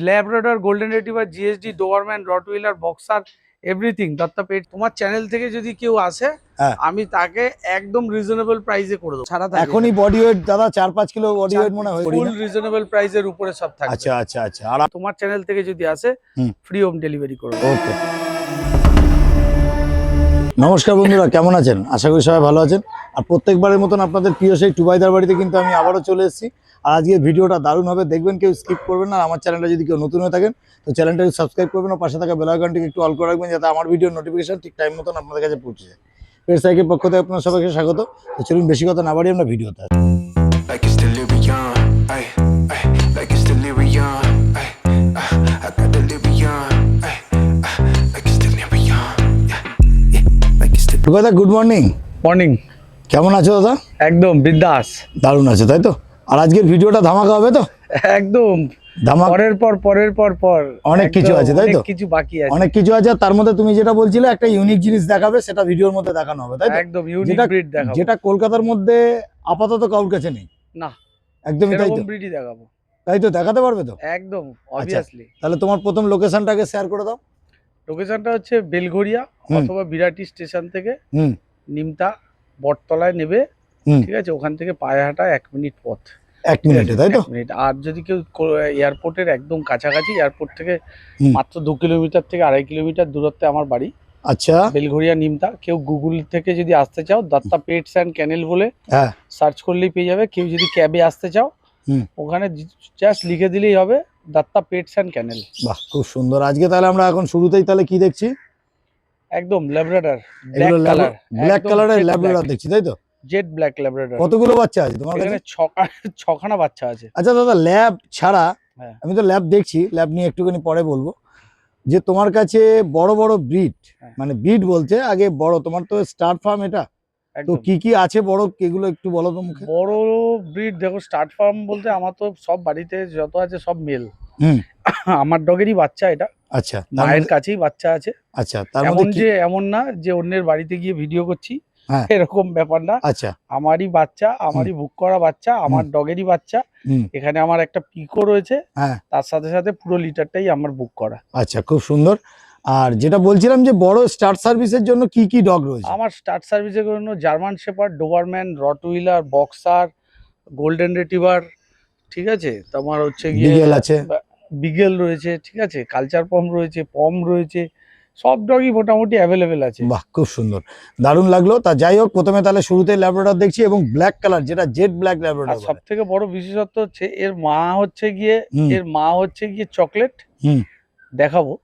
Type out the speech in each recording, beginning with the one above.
Labrador, golden retriever, GSD, Doberman, Rottweiler, boxer, everything Datta pet. তোমার channel থেকে যদি কেউ আসে আমি তাকে একদম রিজনেবল প্রাইসে করে দেবো। ছাড়া থাকে এখনই বডি ওয়েট দাদা 4-5 কিলো বডি ওয়েট মনে হয় ফুল রিজনেবল প্রাইসের উপরে সব থাকবে। আচ্ছা আচ্ছা আচ্ছা। আর তোমার চ্যানেল থেকে যদি আসে ফ্রি হোম ডেলিভারি করে দেবো। ওকে। নমস্কার বন্ধুরা, কেমন আছেন? আশা করি সবাই ভালো আছেন। আর প্রত্যেকবারের মতন আপনাদের প্রিয় সেই টুবাইদার বাড়িতে কিন্তু আমি আবারও চলে এসেছি। আর আজকের ভিডিওটা দারুণ হবে, দেখবেন, কেউ স্কিপ করবেন না। আমার চ্যানেলটা যদি কেউ নতুন হয়ে থাকেন তো চ্যানেলটাকে সাবস্ক্রাইব করবেন ও পাশে থাকা বেল আইকনটিকে একটু অল করে রাখবেন, যাতে আমার ভিডিওর নোটিফিকেশন ঠিক টাইম মতন আপনাদের কাছে পৌঁছে যায়। পেট সাইকের পক্ষ থেকে আপনার সবাইকে স্বাগত। তো চলুন বেশি কথা না বাড়িয়ে আমরা ভিডিওতে আসি। Good morning. মর্নিং। কেমন আছো দাদা? একদম বিন্দাস। দারুণ আছে, তাই তো? আর আজকের ভিডিওটা ধামাকা হবে তো? একদম ধামাকা। পরের পর অনেক কিছু আছে, তাই তো? কিছু বাকি আছে, অনেক কিছু আছে। তার মধ্যে তুমি যেটা বলছিলে একটা ইউনিক জিনিস দেখাবে, সেটা ভিডিওর মধ্যে দেখানো হবে, তাই তো? একদম ইউনিক ব্রিড দেখাবো, যেটা কলকাতার মধ্যে আপাতত কারোর কাছে নেই। না, একদমই তাই তো। ব্রিডই দেখাবো, তাই তো? দেখাতে পারবে তো? একদম অবভিয়াসলি। তাহলে তোমার প্রথম লোকেশনটাকে শেয়ার করে দাও। লোকেশনটা হচ্ছে বেলঘরিয়া অথবা বিরাটি স্টেশন থেকে নিমতা বটতলায় নেবে, ঠিক আছে? ওখান থেকে পায়ে হাঁটা 1 মিনিট পথ। 1 মিনিটে, তাই তো? আর যদি কেউ এয়ারপোর্টের একদম কাছাকাছি, এয়ারপোর্ট থেকে মাত্র 2 কিলোমিটার থেকে 2.5 কিলোমিটার দূরত্বে আমার বাড়ি। আচ্ছা, বেলঘরিয়া নিমতা। কেউ গুগল থেকে যদি আসতে চাও, দত্তা পেটস অ্যান্ড ক্যানেল বলে সার্চ করলেই পেয়ে যাবে। কেউ যদি ক্যাবে আসতে চাও ওখানে জাস্ট লিখে দিলেই হবে দত্তা পেটস অ্যান্ড ক্যানেল। বাহ, খুব সুন্দর। আজকে তাহলে আমরা এখন শুরুতেই তাহলে কি দেখছি? একদম ল্যাব্রাডর, ব্ল্যাক কালারের ল্যাব্রাডর দেখছি, তাই তো? Jet black Labrador. কতগুলো বাচ্চা আছে তোমার কাছে? 6খানা বাচ্চা আছে। আচ্ছা দাদা, ল্যাব ছাড়া আমি তো ল্যাব দেখছি, ল্যাব নিয়ে একটুখানি পরে বলবো। যে তোমার কাছে বড় বড় ব্রিড, মানে ব্রিড বলতে আগে বড়, তোমার তো স্টার ফার্ম, এটা তো কি কি আছে বড়, এগুলো একটু বলো তো মুখে। বড় ব্রিড দেখো, স্টার ফার্ম বলতে আমার তো সব বাড়িতে যত আছে সব মেল। আমার ডগেরই বাচ্চা এটা। আচ্ছা, মায়ের কাছেই বাচ্চা আছে। আচ্ছা, তার মধ্যে এমন না যে অন্যের বাড়িতে গিয়ে ভিডিও করছি, এরকম ব্যাপার না। আচ্ছা, আমারই বাচ্চা, আমারই বুক করা বাচ্চা, আমার ডগেরই বাচ্চা। এখানে আমার একটা পিকো রয়েছে, তার সাথে সাথে পুরো লিটারটাই আমার বুক করা। আচ্ছা, খুব সুন্দর। আর যেটা বলছিলাম যে বড় স্টার্ট সার্ভিসের জন্য কি কি ডগ রয়েছে? আমার স্টার্ট সার্ভিসের জন্য German shepherd, Dobermann, Rottweiler, boxer, golden retriever, ঠিক আছে? তোমার হচ্ছে গিয়ে বিগেল আছে, বিগেল রয়েছে, ঠিক আছে? কালচার পম রয়েছে, পম রয়েছে, সব ডগই মোটামুটি অ্যাভেলেবেল আছে। বাহ, খুব সুন্দর, দারুণ লাগলো। তা যাই হোক, প্রথমে তাহলে শুরুতে ল্যাব্রাডর দেখছি এবং ব্ল্যাক কালার, যেটা জেড ব্ল্যাক ল্যাব্রাডর। সব থেকে বড় বিশেষত্ব হচ্ছে এর মা হচ্ছে গিয়ে চকলেট। দেখাবো।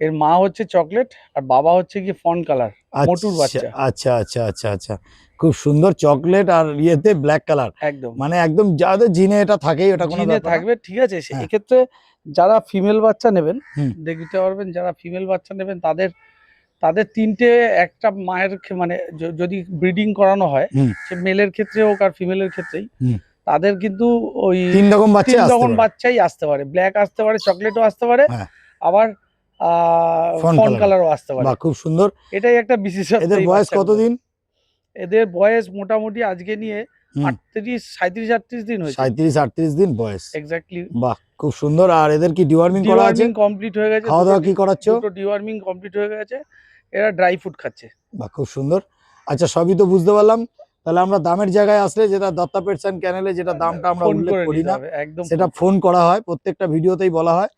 এর মা হচ্ছে চকলেট আর বাবা হচ্ছে গিয়ে ফন কালার, মোটুর বাচ্চা। আচ্ছা আচ্ছা আচ্ছা আচ্ছা, খুব সুন্দর। চকলেট আর ইয়েতে ব্ল্যাক কালার, একদম মানে একদম যাদের জিনে এটা থাকেই, ওটা কোনো ব্যাপার থাকবে, ঠিক আছে? এক্ষেত্রে যারা ফিমেল বাচ্চা নেবেন, দেখতে পারবেন, যারা ফিমেল বাচ্চা নেবেন তাদের 3টে একটা মায়ের, মানে যদি ব্রিডিং করানো হয়, সে মেলের ক্ষেত্রে হোক আর ফিমেলের ক্ষেত্রেই, তাদের কিন্তু ওই 3 রকম বাচ্চাই আসতে পারে। ব্ল্যাক আসতে পারে, চকলেটও আসতে পারে, আবার ফন কালারও আসতে পারে। খুব সুন্দর, এটাই একটা বিশেষত্ব। এদের বয়স কতদিন? এদের বয়স মোটামুটি আজকে নিয়ে 37-38 দিন হয়েছে। 37-38 দিন বয়স, এক্স্যাক্টলি। বাহ, খুব সুন্দর। আর এদের কি ডিওয়ার্মিং করা আছে? কমপ্লিট হয়ে গেছে। খাওয়া দাওয়া কি করাচ্ছো? দুটো ডিওয়ার্মিং কমপ্লিট হয়ে গেছে, এরা ড্রাই ফুড খাচ্ছে। বাহ, খুব সুন্দর। আচ্ছা, সবই তো বুঝতে পারলাম। তাহলে আমরা দামের জায়গায় আসলে, যেটা দত্তা পেটস অ্যান্ড ক্যানেলে যেটা দামটা আমরা উল্লেখ করি না, সেটা ফোন করা হয়, প্রত্যেকটা ভিডিওতেই বলা হয়।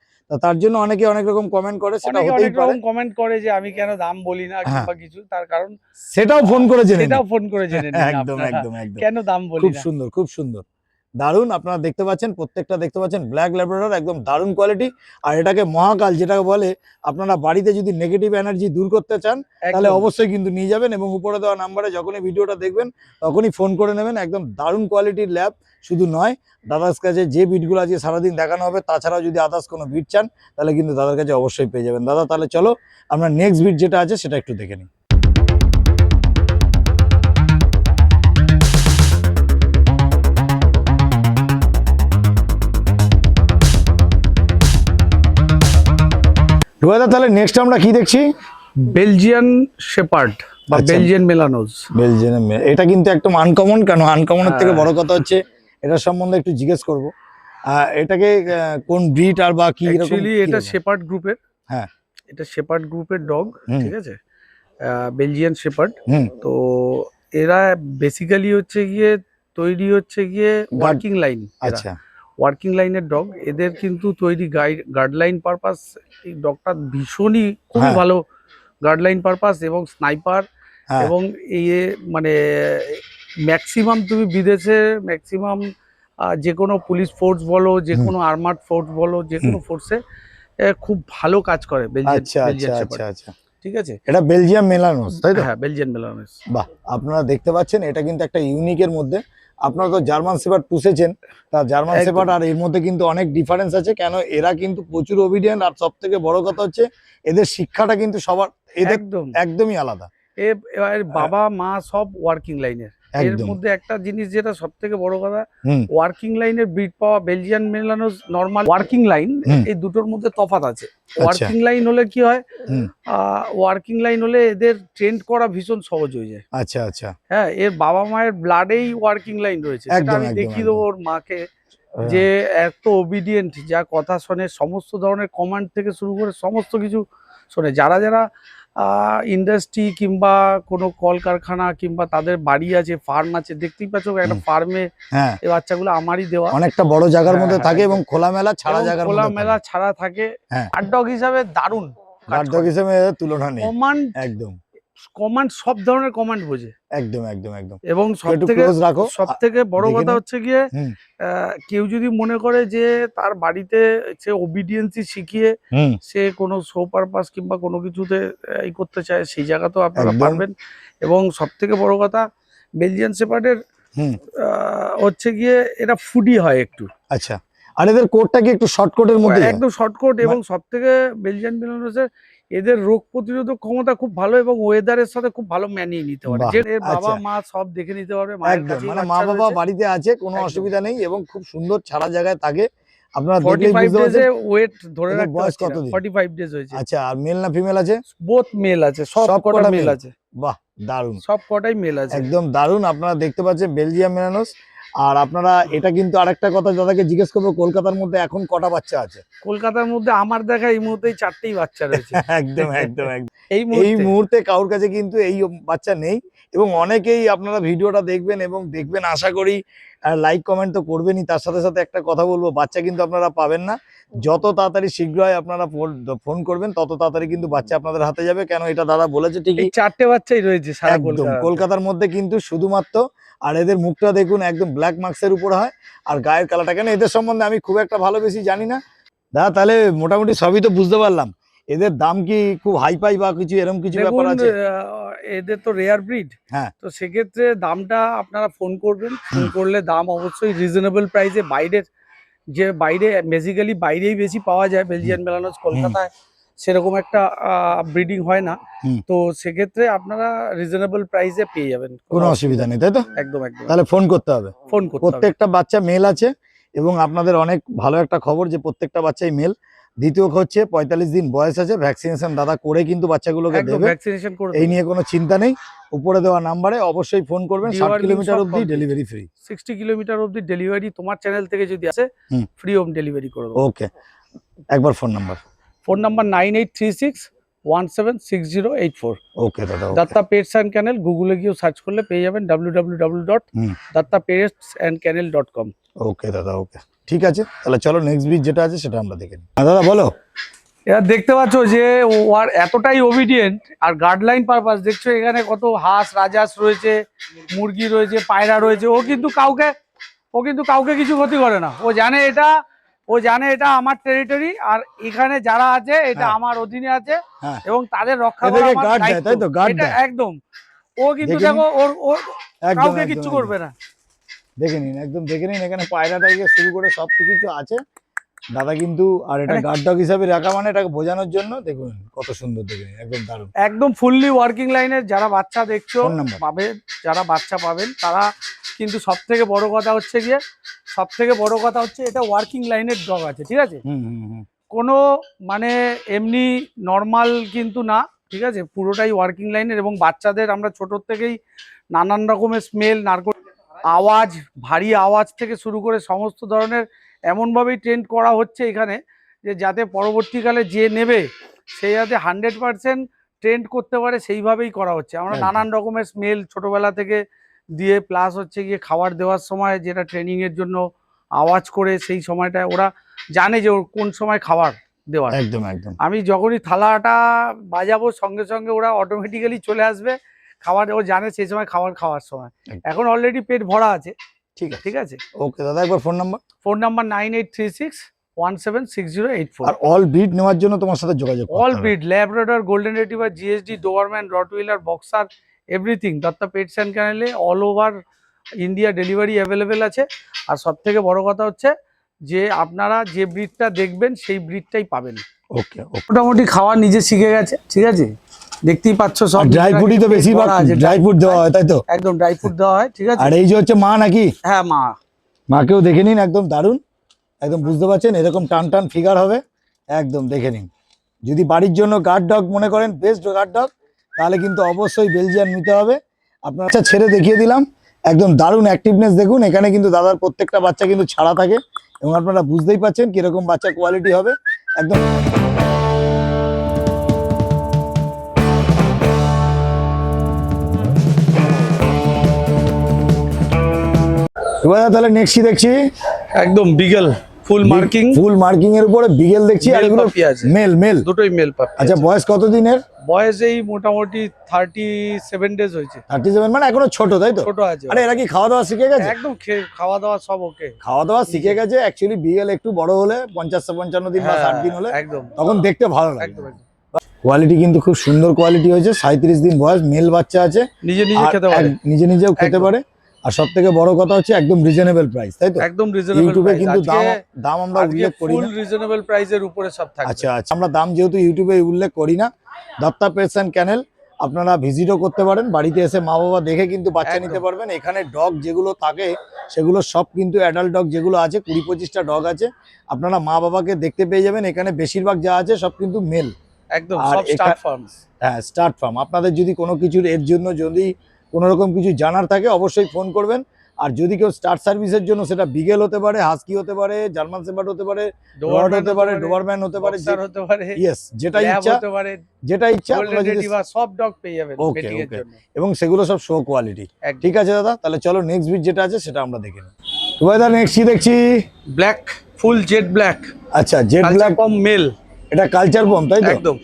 তার জন্য অনেকে অনেক রকম কমেন্ট করে, সেটা হতেই পারে। কমেন্ট করে যে আমি কেন দাম বলি না কিংবা কিছু, তার কারণ সেটাও ফোন করে জেনে নিন। একদম একদম একদম, কেন দাম বলি না। খুব সুন্দর, খুব সুন্দর, দারুণ। আপনারা দেখতে পাচ্ছেন, প্রত্যেকটা দেখতে পাচ্ছেন ব্ল্যাক ল্যাব্রাডর, একদম দারুণ কোয়ালিটি। আর এটাকে মহাকাল যেটাকে বলে, আপনারা বাড়িতে যদি নেগেটিভ এনার্জি দূর করতে চান তাহলে অবশ্যই কিন্তু নিয়ে যাবেন, এবং উপরে দেওয়া নাম্বারে যখনই ভিডিওটা দেখবেন তখনই ফোন করে নেবেন। একদম দারুণ কোয়ালিটির ল্যাব। শুধু নয়, দাদার কাছে যে বিটগুলো আজকে সারাদিন দেখানো হবে, তাছাড়াও যদি আদার্স কোনো বিট চান তাহলে কিন্তু দাদার কাছে অবশ্যই পেয়ে যাবেন। দাদা, তাহলে চলো আমরা নেক্সট বিট যেটা আছে সেটা একটু দেখে নিই। তাহলে নেক্সট আমরা কি দেখছি? বেলজিয়ান শেপার্ড বা বেলজিয়ান মেলানোজ। এটা কিন্তু একদম আনকমন। কেন আনকমনের থেকে বড় কথা হচ্ছে এটার সম্বন্ধে একটু জিজ্ঞেস করব। এটাকে কোন ব্রিড আর বা কি এরকম অ্যাকচুয়ালি এটা শেপার্ড গ্রুপের। হ্যাঁ, এটা শেপার্ড গ্রুপের ডগ, ঠিক আছে, বেলজিয়ান শেপার্ড। তো এরা বেসিক্যালি হচ্ছে গিয়ে তৈরি হচ্ছে গিয়ে ওয়ার্কিং লাইন। আচ্ছা, ওয়ার্কিং লাইনের ডগ। এদের কিন্তু তৈরি গার্ডলাইন পারপাস। এই ডগটা ভীষণই খুবই ভালো গার্ডলাইন পারপাস এবং স্নাইপার। এবং এই মানে ম্যাক্সিমাম তুমি বিদেশে ম্যাক্সিমাম যে কোনো পুলিশ ফোর্স বলো, যে কোনো আর্মার্ড ফোর্স বলো, যে কোনো ফোর্সে খুব ভালো কাজ করে বেলজিয়ান শেপার্ড। ঠিক আছে, এটা বেলজিয়াম মেলানোস, তাই তো? হ্যাঁ, বেলজিয়ান মেলানোস। বাহ, আপনারা দেখতে পাচ্ছেন এটা কিন্তু একটা ইউনিকের মধ্যে। আপনারা তো জার্মান শেপার্ড পুষেছেন, তা জার্মান শেপার্ড আর এর মধ্যে কিন্তু অনেক ডিফারেন্স আছে। কেন এরা কিন্তু প্রচুর ওবিডিয়েন্ট, আর সব থেকে বড় কথা হচ্ছে এদের শিক্ষাটা কিন্তু সবার এদের একদমই আলাদা। এর বাবা মা সব ওয়ার্কিং লাইনের। এর মধ্যে একটা জিনিস যেটা সব থেকে বড় কথা, ওয়ার্কিং লাইনের ব্রিড পাওয়া বেলজিয়ান মেলানোস, নরমাল ওয়ার্কিং লাইন, এই দুটোর মধ্যে তফাৎ আছে। ওয়ার্কিং লাইন হলে কি হয়, ওয়ার্কিং লাইন হলে এদের ট্রেন্ড করা ভীষণ সহজ হয়ে যায়। আচ্ছা আচ্ছা, হ্যাঁ, এর বাবা মায়ের ব্লাডেই ওয়ার্কিং লাইন রয়েছে। সেটা আমি দেখিয়ে দেবো ওর মাকে, যে এত ওবিডিয়েন্ট, যা কথা শোনে, সমস্ত ধরনের কমান্ড থেকে শুরু করে সমস্ত কিছু শোনে। যারা যারা ইন্ডাস্ট্রি কিংবা কোনো কলকারখানা কিংবা তাদের বাড়ি আছে, ফার্ম আছে, দেখতেই পাচ্ছ একটা ফার্মে এই বাচ্চাগুলো আমারই দেওয়া। অনেকটা বড় জায়গার মধ্যে থাকে এবং খোলামেলা ছাড়া জায়গার মধ্যে, খোলামেলা ছাড়া থাকে। গার্ড ডগ হিসাবে দারুণ, গার্ড ডগ হিসেবে তুলনা নেই। কমান্ড, একদম কমান্ড, সব ধরনের কমান্ড বোঝে। একদম একদম একদম। এবং সব থেকে বড় কথা হচ্ছে গিয়ে, কেউ যদি মনে করে যে তার বাড়িতে সে ওবিডিয়েন্সি শিখিয়ে সে কোনো শো পারপাস কিংবা কোনো কিছুতে এই করতে চায়, সেই জায়গাতেও আপনারা পারবেন। এবং সব থেকে বড় কথা, বেলজিয়ান শেপার্ডের হচ্ছে গিয়ে এটা ফুডি হয় একটু। আচ্ছা, আর এদের কোটটা কি একটু শর্টকোটের মধ্যে? একদম শর্টকোট। এবং সব থেকে বেলজিয়ান মেলানোসের এদের রোগ প্রতিরোধক ক্ষমতা খুব ভালো এবং ওয়েদারের সাথে খুব ভালো মানিয়ে নিতে পারে। যে এর বাবা মা সব দেখে নিতে পারবে, একদম মানে মা বাবা বাড়িতে আছে, কোনো অসুবিধা নেই এবং খুব সুন্দর ছাড়া জায়গায় থাকে। আপনারা 45 ডেজে ওয়েট ধরে রাখতে বয়স কত দিন? 45 ডেজ হয়েছে। আচ্ছা, আর মেল না ফিমেল আছে? বোথ মেল আছে, সব কটা মেল আছে। বাহ, দারুণ, সব কটাই মেল আছে, একদম দারুণ। আপনারা দেখতে পাচ্ছেন বেলজিয়াম মেলানোস। আর আপনারা এটা কিন্তু আরেকটা কথা দাদাকে জিজ্ঞেস করবো, কলকাতার মধ্যে এখন কটা বাচ্চা আছে? কলকাতার মধ্যে আমার দেখা এই মুহূর্তে 4টেই বাচ্চা রয়েছে। একদম একদম একদম। এই মুহূর্তে কারোর কাছে কিন্তু এই বাচ্চা নেই। এবং অনেকেই আপনারা ভিডিওটা দেখবেন এবং দেখবেন আশা করি, আর লাইক কমেন্ট তো করবেনই, তার সাথে সাথে একটা কথা বলবো, বাচ্চা কিন্তু আপনারা পাবেন না। যত তাড়াতাড়ি শীঘ্রই আপনারা ফোন করবেন, তত তাড়াতাড়ি কিন্তু বাচ্চা আপনাদের হাতে যাবে। কেন এটা দাদা বলেছে ঠিকই, 4টে বাচ্চাই রয়েছে সারা কলকাতার মধ্যে কিন্তু শুধুমাত্র। আর এদের মুখটা দেখুন, একদম ব্ল্যাক মার্কসের উপর হয়। আর গায়ের কালারটা, কেন এদের সম্বন্ধে আমি খুব একটা ভালো বেশি জানি না দাদা, তাহলে মোটামুটি সবই তো বুঝতে পারলাম। এদের দাম কি খুব হাই পাই বা কিছু এরকম কিছু ব্যাপার আছে? এদের তো রেয়ার ব্রিড, হ্যাঁ, তো সেক্ষেত্রে দামটা আপনারা ফোন করবেন। ফোন করলে দাম অবশ্যই রিজনেবল প্রাইসে। বাইরে বেসিক্যালি বাইরেই বেশি পাওয়া যায় বেলজিয়ান মেলানোস, কলকাতায় সেরকম একটা ব্রিডিং হয় না। তো সেক্ষেত্রে আপনারা রিজনেবল প্রাইসে পেয়ে যাবেন, কোনো অসুবিধা নেই, তাই তো? একদম একদম। তাহলে ফোন করতে হবে। প্রত্যেকটা বাচ্চা মেল আছে। এবং আপনাদের অনেক ভালো একটা খবর যে প্রত্যেকটা বাচ্চাই মেল। দ্বিতীয় হচ্ছে 45 দিন বয়স আছে, ভ্যাকসিনেশন দাদা করে কিন্তু বাচ্চাগুলোকে দেবে, এই নিয়ে কোনো চিন্তা নেই। উপরে দেওয়া নাম্বারে অবশ্যই ফোন করবেন। 60 কিলোমিটার অবধি ডেলিভারি ফ্রি, 60 কিলোমিটার অবধি ডেলিভারি। তোমার চ্যানেল থেকে যদি আসে ফ্রি হোম ডেলিভারি করে দেবো। ওকে, একবার ফোন নাম্বার 9836176084। ওকে দাদা, দত্তা পেটস অ্যান্ড ক্যানেল গুগলে গিয়ে সার্চ করলে পেয়ে যাবেন www.dattapetsandkennel.com। ওকে দাদা, ওকে, ঠিক আছে। তাহলে চলো নেক্সট ভিডিও যেটা আছে সেটা আমরা দেখে নিই। দাদা বলো। এবার দেখতে পাচ্ছ যে ও আর এতটাই ওবিডিয়েন্ট, আর গার্ডলাইন পারপাস দেখছো এখানে কত হাঁস রাজহাঁস রয়েছে, মুরগি রয়েছে, পায়রা রয়েছে। ও কিন্তু কাউকে কিছু ক্ষতি করে না। ও জানে এটা আমার টেরিটরি, আর এখানে যারা আছে এটা আমার অধীনে আছে এবং তাদের রক্ষা করা আমার দায়িত্ব। এটা একদম। ও কিন্তু দেখো ওর কাউকে কিচ্ছু করবে না। দেখে নিন, একদম দেখে নিন। এখানে পায়রা থেকে শুরু করে সব কিছু আছে দাদা কিন্তু। আর এটা গার্ড ডগ হিসাবে রাখা মানে এটাকে বোঝানোর জন্য। দেখুন কত সুন্দর, দেখে নিন, একদম দারুণ, একদম ফুললি ওয়ার্কিং লাইনের। যারা বাচ্চা দেখছো যারা বাচ্চা পাবেন, তারা কিন্তু সব থেকে বড় কথা হচ্ছে এটা ওয়ার্কিং লাইনের ডগ আছে, ঠিক আছে? কোনো মানে এমনি নর্মাল কিন্তু না, ঠিক আছে? পুরোটাই ওয়ার্কিং লাইনের। এবং বাচ্চাদের আমরা ছোট থেকেই নানান রকমের স্মেল, আওয়াজ, ভারী আওয়াজ থেকে শুরু করে সমস্ত ধরনের এমনভাবেই ট্রেন্ড করা হচ্ছে এখানে যে যাতে পরবর্তীকালে যে নেবে সে যাতে 100% ট্রেন্ড করতে পারে, সেইভাবেই করা হচ্ছে। আমরা একদম। নানান রকমের স্মেল ছোটবেলা থেকে দিয়ে, প্লাস হচ্ছে গিয়ে খাবার দেওয়ার সময় যেটা ট্রেনিং এর জন্য আওয়াজ করে, সেই সময়টা ওরা জানে যে ওর কোন সময় খাবার দেওয়ার। একদম একদম। আমি যখনই থালাটা বাজাবো সঙ্গে সঙ্গে ওরা অটোমেটিক্যালি চলে আসবে খাবার, ও জানে সেই সময় খাবার খাওয়ার সময়। এখন অলরেডি পেট ভরা আছে। ঠিক আছে, ঠিক আছে। ওকে দাদা, একবার ফোন নাম্বার। Phone number 9836176084। আর অল ব্রিড নেওয়ার জন্য তোমার সাথে যোগাযোগ করতে অল হবে। Breed, Labrador, golden retriever, GSD, Doberman, Rottweiler, boxer, everything Datta pets and ক্যানেলে all over India delivery available আছে। আর সব থেকে বড় কথা হচ্ছে যে আপনারা যে ব্রিডটা দেখবেন সেই ব্রিডটাই পাবেন। ওকে, মোটামুটি খাওয়া নিজে শিখে গেছে। ঠিক আছে, দেখতেই পাচ্ছ সব ড্রাই ফ্রুটই তো বেশিরভাগ ড্রাই ফ্রুট দেওয়া হয়, তাই তো? একদম ড্রাই ফ্রুট দেওয়া হয়। ঠিক আছে। আর এই যে হচ্ছে মা নাকি? হ্যাঁ, মা। মাকেও দেখে নিন, একদম দারুণ, একদম বুঝতে পারছেন এরকম টান টান ফিগার হবে, একদম দেখে নিন। যদি বাড়ির জন্য গার্ড ডগ মনে করেন, বেস্ট গার্ড ডগ, তাহলে কিন্তু অবশ্যই বেলজিয়ান নিতে হবে। আপনার বাচ্চা ছেড়ে দেখিয়ে দিলাম, একদম দারুণ অ্যাক্টিভনেস দেখুন। এখানে কিন্তু দাদার প্রত্যেকটা বাচ্চা কিন্তু ছাড়া থাকে এবং আপনারা বুঝতেই পাচ্ছেন কিরকম বাচ্চা কোয়ালিটি হবে একদম। তাহলে নেক্সট কি দেখছি? একদম বিগেল, ফুল মার্কিং। ফুল মার্কিং এর উপরে বিগেল দেখছি, আর এগুলো মেল মেল। দুটোই মেল পাপি। আচ্ছা, বয়স কত দিনের? বয়স এই মোটামুটি 37 ডেজ হয়েছে। 37 মানে এখনো ছোট, তাই তো? ছোট আছে। আরে এরা কি খাওয়া দাওয়া শিখে গেছে? একদম খাওয়া দাওয়া সব ওকে। খাওয়া দাওয়া শিখে গেছে। অ্যাকচুয়ালি বিগেল একটু বড় হলে 50-55 দিন বা 60 দিন হলে একদম তখন দেখতে ভালো লাগে। একদম। কোয়ালিটি কিন্তু খুব সুন্দর কোয়ালিটি হয়েছে। 37 দিন বয়স, মেল বাচ্চা আছে, নিজে নিজে খেতে পারে, নিজে নিজেও খেতে পারে। আর সব থেকে বড় কথা হচ্ছে একদম রিজনেবল প্রাইস, তাই তো? একদম রিজনেবল। ইউটিউবে কিন্তু দাম আমরা উল্লেখ করি না। ফুল রিজনেবল প্রাইসের উপরে সব থাকবে। আচ্ছা আচ্ছা, আমরা দাম যেহেতু ইউটিউবে উল্লেখ করি না, দত্তা পেটস অ্যান্ড ক্যানেল আপনারা ভিজিটও করতে পারেন। বাড়িতে এসে মা বাবা দেখে কিন্তু বাচ্চা নিতে পারবেন। এখানে ডগ যেগুলো থাকে সেগুলো সব কিন্তু অ্যাডাল্ট ডগ যেগুলো আছে, 20-25টা ডগ আছে, আপনারা মা বাবাকে দেখতে পেয়ে যাবেন। এখানে বেশিরভাগ যা আছে সব কিন্তু মেল, একদম সব স্টার্ট ফার্ম। হ্যাঁ, স্টার্ট ফার্ম। আপনাদের যদি কোনো কিছুর এর জন্য যদি কোনো রকম কিছু জানার থাকে অবশ্যই ফোন করবেন। আর যদি কেউ স্টার্ট সার্ভিসের জন্য, সেটা বিগেল হতে পারে, হাস্কি হতে পারে, জার্মান শেপার্ড হতে পারে, ডোয়ার্ড হতে পারে, ডোবারম্যান হতে পারে, হতে পারে, ইয়েস, যেটা ইচ্ছা হতে পারে, যেটা ইচ্ছা গোল্ডেন রিট্রিভার সব ডগ পেয়ে যাবেন মিটিং এর জন্য। এবং সেগুলো সব শো কোয়ালিটি। ঠিক আছে দাদা, তাহলে চলো নেক্সট ভিড যেটা আছে সেটা আমরা দেখে নিই। দাদা নেক্সট কি দেখছি? Black, full jet black. আচ্ছা, জেড ব্ল্যাক পম মেল। এটা কালচার পম, তাই তো? একদম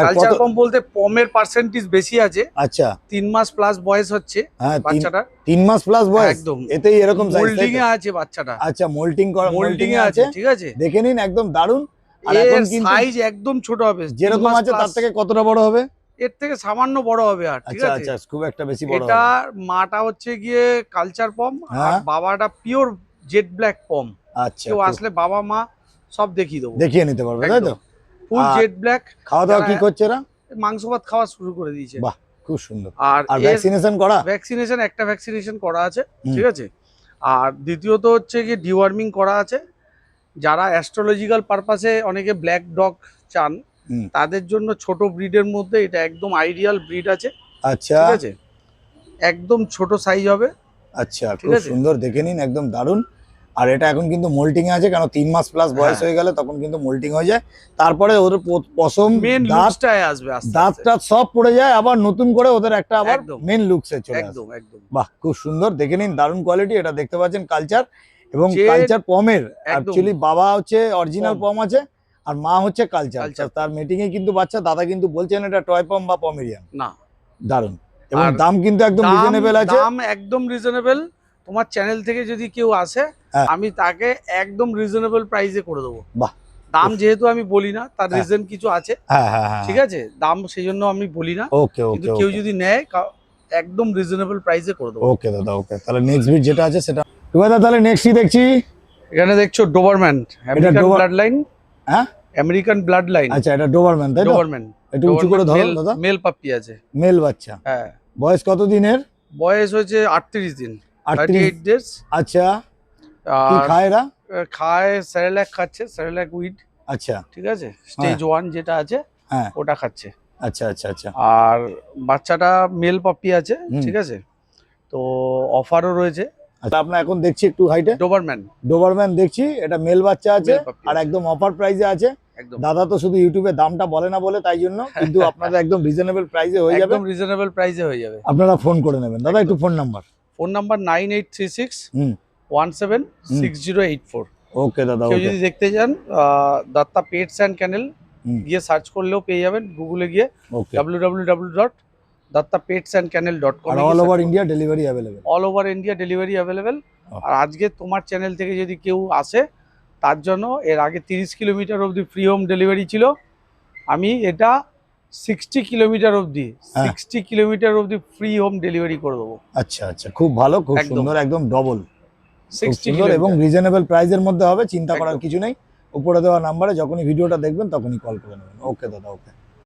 কালচার পম বলতে পমের পার্সেন্টেজ বেশি আছে। আচ্ছা, 3 মাস প্লাস বয়স হচ্ছে বাচ্চাটা। 3 মাস প্লাস বয়স, একদম এতেই এরকম সাইজ। মোল্ডিং এ আছে বাচ্চাটা। আচ্ছা, মোল্টিং করা, মোল্ডিং এ আছে। ঠিক আছে, দেখে নিন, একদম দারুন। আর এর এখন কিন্তু সাইজ একদম ছোট হবে, যেরকম আছে তার থেকে কতটা বড় হবে? এর থেকে সামান্য বড় হবে। আর ঠিক আচ্ছা আছে, আচ্ছা, খুব একটা বেশি বড় হবে। এটা মাটা হচ্ছে গিয়ে কালচার পম, আর বাবাটা পিওর জেড ব্ল্যাক পম। আচ্ছা, কেউ আসলে বাবা মা সব দেখিয়ে দেবো, দেখিয়ে নিতে পারবে, তাই তো? Full jet black. খাওয়া দাওয়া কি করছে এরা? মাংস ভাত খাওয়া শুরু করে দিয়েছে। বাহ, খুব সুন্দর। আর ভ্যাকসিনেশন করা? ভ্যাকসিনেশন, একটা ভ্যাকসিনেশন করা আছে। ঠিক আছে। আর দ্বিতীয়ত হচ্ছে কি ডিওয়ার্মিং করা আছে। যারা অ্যাস্ট্রোলজিক্যাল পারপাসে অনেকে ব্ল্যাক ডগ চান, তাদের জন্য ছোট ব্রিডের মধ্যে এটা একদম আইডিয়াল ব্রিড আছে। আচ্ছা, ঠিক আছে, একদম ছোট সাইজ হবে। আচ্ছা, খুব সুন্দর, দেখে নিন, একদম দারুন। আর এটা এখন কিন্তু মোল্টিং এ আছে, কারণ 3 মাস প্লাস বয়স হয়ে গেলে তখন কিন্তু মোল্টিং হয়ে যায়। তারপরে ওদের পশম, দাঁতটায় আসবে, দাঁতটা সব পড়ে যায়, আবার নতুন করে ওদের একটা আবার মেন লুকসে চলে আসে। একদম একদম। বাহ, খুব সুন্দর, দেখে নিন, দারুন কোয়ালিটি। এটা দেখতে পাচ্ছেন কালচার, এবং কালচার পমের অ্যাকচুয়ালি বাবা হচ্ছে অরিজিনাল পম আছে, আর মা হচ্ছে কালচার। তার মিটিং এ কিন্তু বাচ্চা, দাদা কিন্তু বলছেন এটা টয় পম বা পমেরিয়ান না। দারুন, এবং দাম কিন্তু একদম রিজনেবল আছে। দাম একদম রিজনেবল। তোমার চ্যানেল থেকে যদি কেউ আসে, আমি তাকে একদম রিজনেবল প্রাইসে করে দেবো। বাহ, দাম যেহেতু আমি বলি না, তার রিজন কিছু আছে। ঠিক আছে, দাম সেই জন্য আমি বলি না। ওকে ওকে, কিন্তু কেউ যদি নেয় একদম রিজনেবল প্রাইসে করে দেবো। ওকে দাদা, ওকে। তাহলে নেক্সট ভিড যেটা আছে সেটা দাদা, তাহলে নেক্সট কি দেখছি? এখানে দেখছো ডোবারম্যান, আমেরিকান ব্লাড লাইন। হ্যাঁ, আমেরিকান ব্লাড লাইন। আচ্ছা, এটা ডোবারম্যান, তাই তো? ডোবারম্যান, একটু উঁচু করে ধরো দাদা। মেল পাপ্পি আছে, মেল বাচ্চা। হ্যাঁ। বয়স কত দিনের? বয়স হচ্ছে 38 দিন, 38 ডেজ। আচ্ছা, কি খায় এরা? খায় সেরেল্যাক, খাচ্ছে সেরেল্যাক উইড। আচ্ছা, ঠিক আছে, স্টেজ 1 যেটা আছে ওটা খাচ্ছে। আচ্ছা আচ্ছা আচ্ছা। আর বাচ্চাটা মেল পাপ্পি আছে। ঠিক আছে, তো অফারও রয়েছে। আচ্ছা আপনার এখন দেখছি একটু হাইটে ডোবারম্যান ডোবারম্যান দেখছি, এটা মেল বাচ্চা আছে Male puppy আর আছে। একদম অফার প্রাইসে আছে। একদম দাদা তো শুধু ইউটিউবে দামটা বলে না বলে তাই জন্য, কিন্তু আপনাদের একদম রিজনেবল প্রাইসে হয়ে যাবে, একদম রিজনেবল প্রাইসে হয়ে যাবে। আপনারা ফোন করে নেবেন। দাদা একটু ফোন নাম্বার। ফোন নাম্বার 9836 হুম 176084। ওকে দাদা কেউ ওকে যদি দেখতে চান দত্তা পেটস অ্যান্ড ক্যানেল হুম। গিয়ে সার্চ করলেও পেয়ে যাবেন, গুগলে গিয়ে ওকে www.dattapetsandkennel.com। আর all over India delivery available. All over India delivery available. Oh. আর আজকে তোমার চ্যানেল থেকে যদি কেউ আসে তার জন্য, এর আগে 30 কিলোমিটার অবধি ফ্রি হোম ডেলিভারি ছিল, আমি এটা 60 কিলোমিটার অবধি হ্যাঁ। 60 কিলোমিটার অবধি ফ্রি হোম ডেলিভারি করে দেবো। আচ্ছা আচ্ছা খুব ভালো, খুব একদম। সুন্দর, একদম ডবল, খুব 60 সুন্দর এবং কিলোমিটার। রিজনেবল প্রাইসের মধ্যে হবে, চিন্তা করার একদম। কিছু নেই। উপরে দেওয়া নাম্বারে যখনই ভিডিওটা দেখবেন তখনই কল করে নেবেন। ওকে দাদা ওকে।